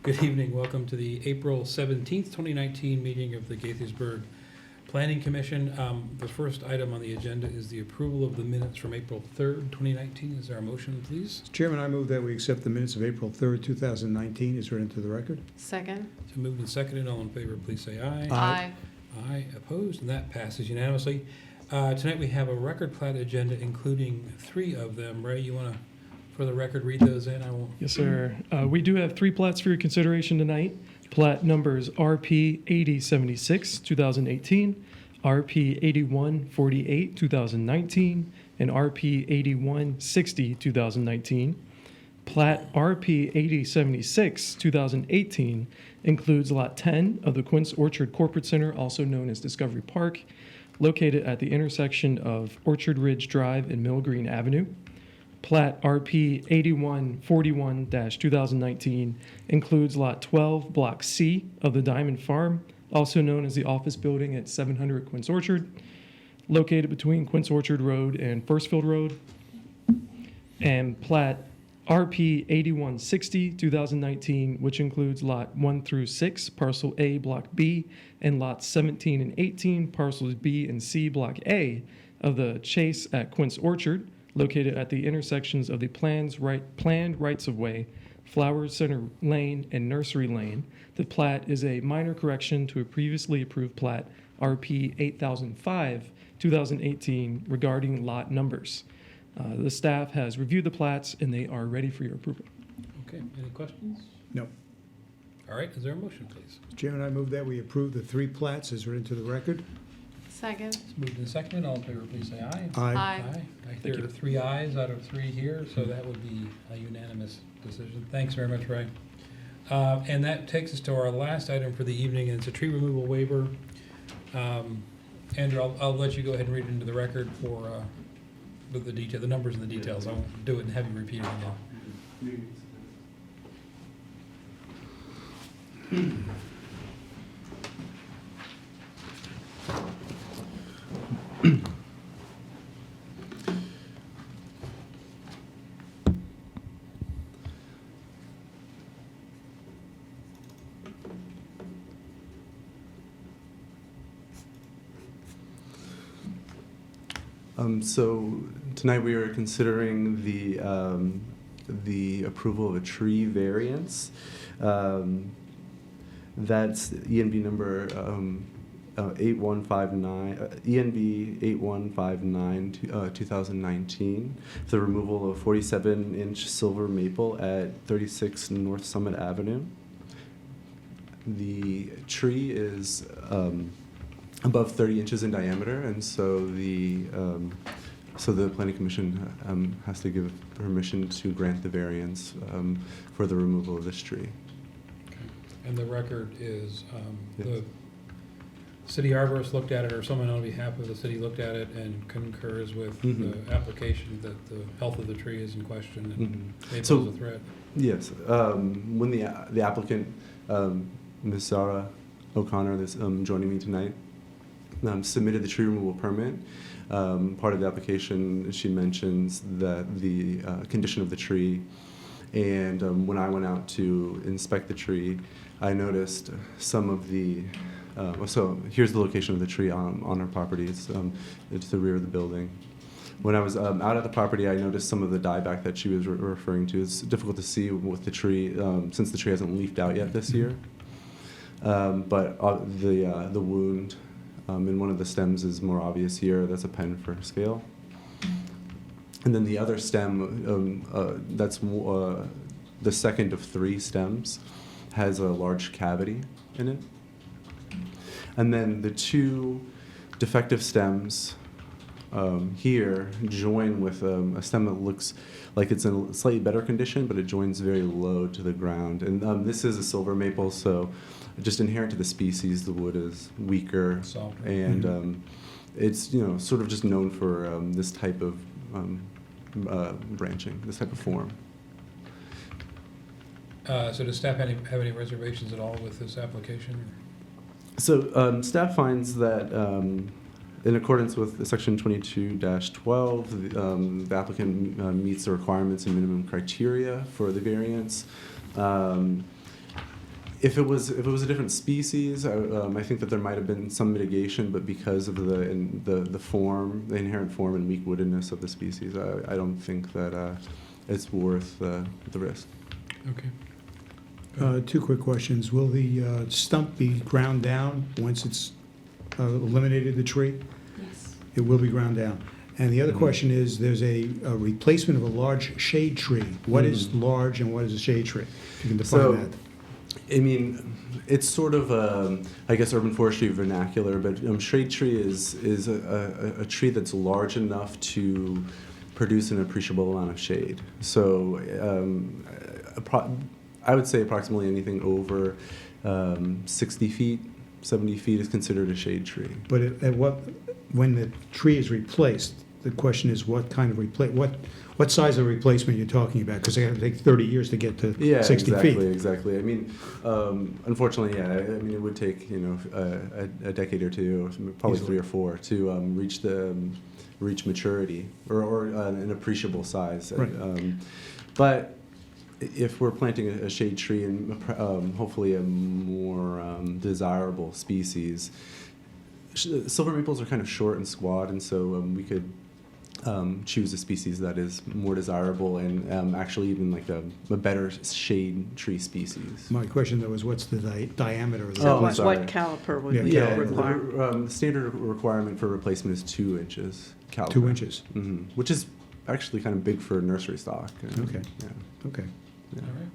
Good evening. Welcome to the April 17th, 2019 meeting of the Gaithersburg Planning Commission. The first item on the agenda is the approval of the minutes from April 3rd, 2019. Is there a motion, please? Mr. Chairman, I move that we accept the minutes of April 3rd, 2019 as read into the record. Second. So moved and seconded. All in favor, please say aye. Aye. Aye. Opposed? And that passes unanimously. Tonight we have a record plat agenda, including 3 of them. Ray, you want to, for the record, read those in? I won't. Yes, sir. We do have 3 plats for your consideration tonight. Plat numbers RP 8076, 2018, RP 8148, 2019, and RP 8160, 2019. Plat RP 8076, 2018 includes Lot 10 of the Quince Orchard Corporate Center, also known as Discovery Park, located at the intersection of Orchard Ridge Drive and Mill Green Avenue. Plat RP 8141-2019 includes Lot 12, Block C of the Diamond Farm, also known as the office building at 700 Quince Orchard, located between Quince Orchard Road and Firstfield Road. And Plat RP 8160-2019, which includes Lot 1 through 6, Parcel A, Block B, and Lots 17 and 18, Parcels B and C, Block A of the Chase at Quince Orchard, located at the intersections of the planned rights-of-way, Flowers Center Lane and Nursery Lane. The plat is a minor correction to a previously approved plat, RP 8005, 2018, regarding lot numbers. The staff has reviewed the plats, and they are ready for your approval. Okay. Any questions? No. All right. Is there a motion, please? Mr. Chairman, I move that we approve the 3 plats as read into the record. Second. It's moved and seconded. All in favor, please say aye. Aye. I hear 3 ayes out of 3 here, so that would be a unanimous decision. Thanks very much, Ray. And that takes us to our last item for the evening, and it's a tree removal waiver. Andrew, I'll let you go ahead and read it into the record for with the numbers and the details. I won't do it and have you repeat it again. So tonight we are considering the approval of a tree variance. That's ENB number 8159, ENB 8159 2019, for the removal of 47-inch silver maple at 36 North Summit Avenue. The tree is above 30 inches in diameter, and so the Planning Commission has to give permission to grant the variance for the removal of this tree. Okay. And the record is Yes. the city arborist looked at it, or someone on behalf of the city looked at it and concurs with the application that the health of the tree is in question and may pose a threat. Yes. When the applicant, Ms. Zara O'Connor, that's joining me tonight, submitted the tree removal permit. Part of the application, she mentions that the condition of the tree, and when I went out to inspect the tree, I noticed some of the, so here's the location of the tree on our property. It's to the rear of the building. When I was out at the property, I noticed some of the dieback that she was referring to. It's difficult to see with the tree, since the tree hasn't leafed out yet this year. But the wound in one of the stems is more obvious here. That's a pen for scale. And then the other stem, that's the second of 3 stems, has a large cavity in it. And then the 2 defective stems here join with a stem that looks like it's in a slightly better condition, but it joins very low to the ground. And this is a silver maple, so just inherent to the species, the wood is weaker, Softer. and it's sort of just known for this type of branching, this type of form. So does staff have any reservations at all with this application? So staff finds that In accordance with Section 22-12, the applicant meets the requirements and minimum criteria for the variance. If it was a different species, I think that there might have been some mitigation, but because of the inherent form and weak woodedness of the species, I don't think that it's worth the risk. Okay. Two quick questions. Will the stump be ground down once it's eliminated the tree? Yes. It will be ground down. And the other Mhm. question is, there's a replacement of a large shade tree. What is Mhm. large and what is a shade tree? If you can define So, that. I mean, it's sort of I guess urban forestry vernacular, but shade tree is a tree that's large enough to produce an appreciable amount of shade. So I would say approximately anything over 60 feet, 70 feet is considered a shade tree. But when the tree is replaced, the question is what kind of what size of replacement you're talking about? Because it's going to take 30 years to get to 60 feet. Exactly. I mean, unfortunately, yeah. I mean, it would take a decade or two, probably Easily. 3 or 4, to reach maturity or an appreciable size. Right. But if we're planting a shade tree and hopefully a more desirable species, silver maples are kind of short and squat, and so we could choose a species that is more desirable and actually even like a better shade tree species. My question, though, is what's the diameter of the So I'm sorry. what caliper would Yeah, we Yeah, require? the standard requirement for replacement is 2 inches caliper. 2 inches? Which is actually kind of big for nursery stock. Okay. Yeah. Okay. Yeah. All right.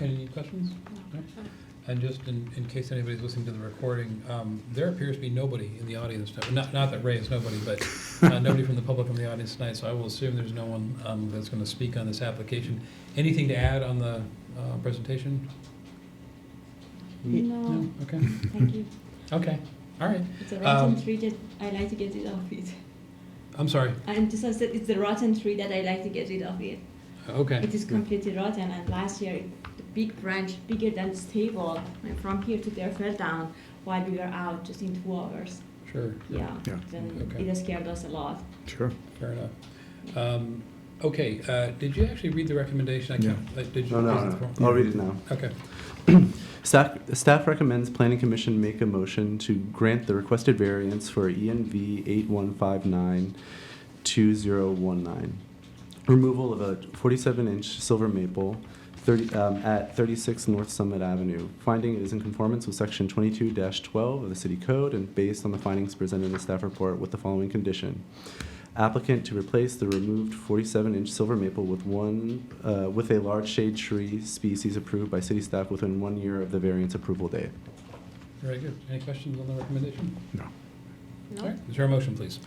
Any questions? No? And just in case anybody's listening to the recording, there appears to be nobody in the audience tonight. Not that Ray is nobody, but nobody from the public in the audience tonight, so I will assume there's no one that's going to speak on this application. Anything to add on the presentation? No, Okay. thank you. Okay. All right. It's a rotten tree that I like to get rid of it. I'm sorry. And just I said, it's a rotten tree that I like to get rid of it. Okay. It is completely rotten, and last year, the big branch, bigger than this table, and from here to there fell down while we were out just in 2 hours. Sure. Yeah, Yeah. then Okay. it scared us a lot. Sure. Fair enough. Okay. Did you actually read the recommendation? No. Did you? No. I'll read it now. Okay. Staff recommends Planning Commission make a motion to grant the requested variance for ENV 8159-2019. Removal of a 47-inch silver maple at 36 North Summit Avenue. Finding it is in conformance with Section 22-12 of the City Code and based on the findings presented in the staff report with the following condition. Applicant to replace the removed 47-inch silver maple with a large shade tree species approved by city staff within 1 year of the variance approval date. Very good. Any questions on the recommendation? No. All right. Is there a motion, please?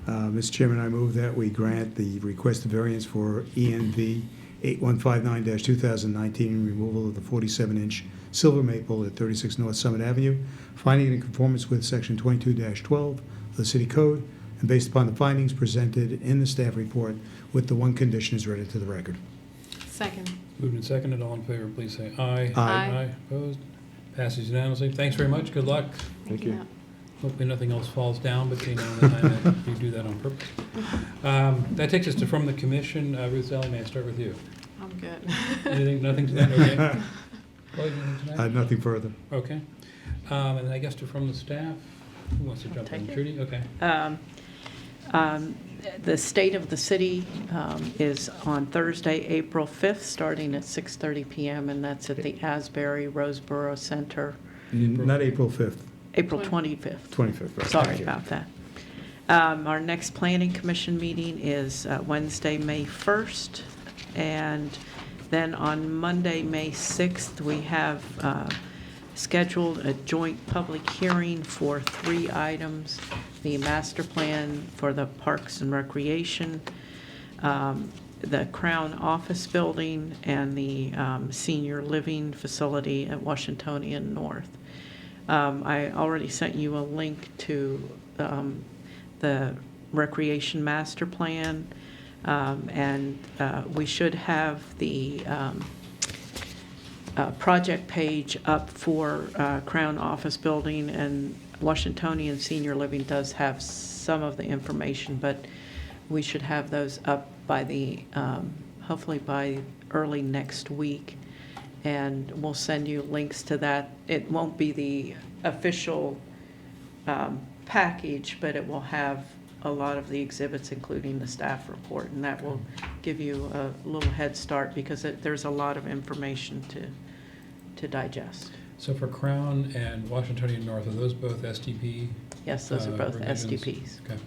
Mr. Chairman, I move that we grant the requested variance for ENV 8159-2019, removal of the 47-inch silver maple at 36 North Summit Avenue, finding it in conformance with Section 22-12 of the City Code, and based upon the findings presented in the staff report with the one condition is read into the record. Second. Moved and seconded. All in favor, please say aye. Aye. Opposed? Passes unanimously. Thanks very much. Good luck. Thank you. Hopefully nothing else falls down between now and the time that you do that on purpose. That takes us to from the commission. Ruth Zell, may I start with you? I'm good. Anything, nothing tonight? Okay. Chloe, anything tonight? Nothing further. Okay. And I guess to from the staff, who wants to jump in? Take it. Trudy? Okay. The state of the city is on Thursday, April 5th, starting at 6:30 p.m., and that's at the Asbury Roseboro Center, Not April 5th, April 25th. 25th. Right. Sorry Thank you. about that. Our next Planning Commission meeting is Wednesday, May 1st, and then on Monday, May 6th, we have scheduled a joint public hearing for 3 items: the master plan for the Parks and Recreation, the Crown Office Building, and the senior living facility at Washingtonian North. I already sent you a link to the Recreation Master Plan, and we should have the project page up for Crown Office Building, and Washingtonian Senior Living does have some of the information, but we should have those up by hopefully by early next week. And we'll send you links to that. It won't be the official package, but it will have a lot of the exhibits, including the staff report, and that will give you a little head start because there's a lot of information to digest. So for Crown and Washingtonian North, are those both STP? Yes, those are both revisions? STPs. Okay.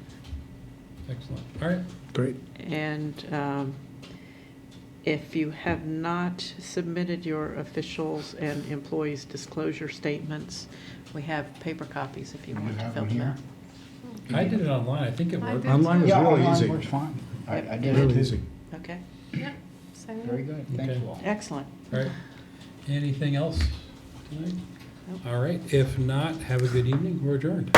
Excellent. All right. Great. And if you have not submitted your officials and employees' disclosure statements, we have paper copies if you Do you want to have fill them them here? out. I did it online. I think it I worked. did Online was Yeah, really online easy. works fine. I did it Really too. easy. Okay, Yep. Same. Very good, thanks Okay. you all. excellent. All right. Anything else tonight? Nope. All right. If not, have a good evening. We're adjourned.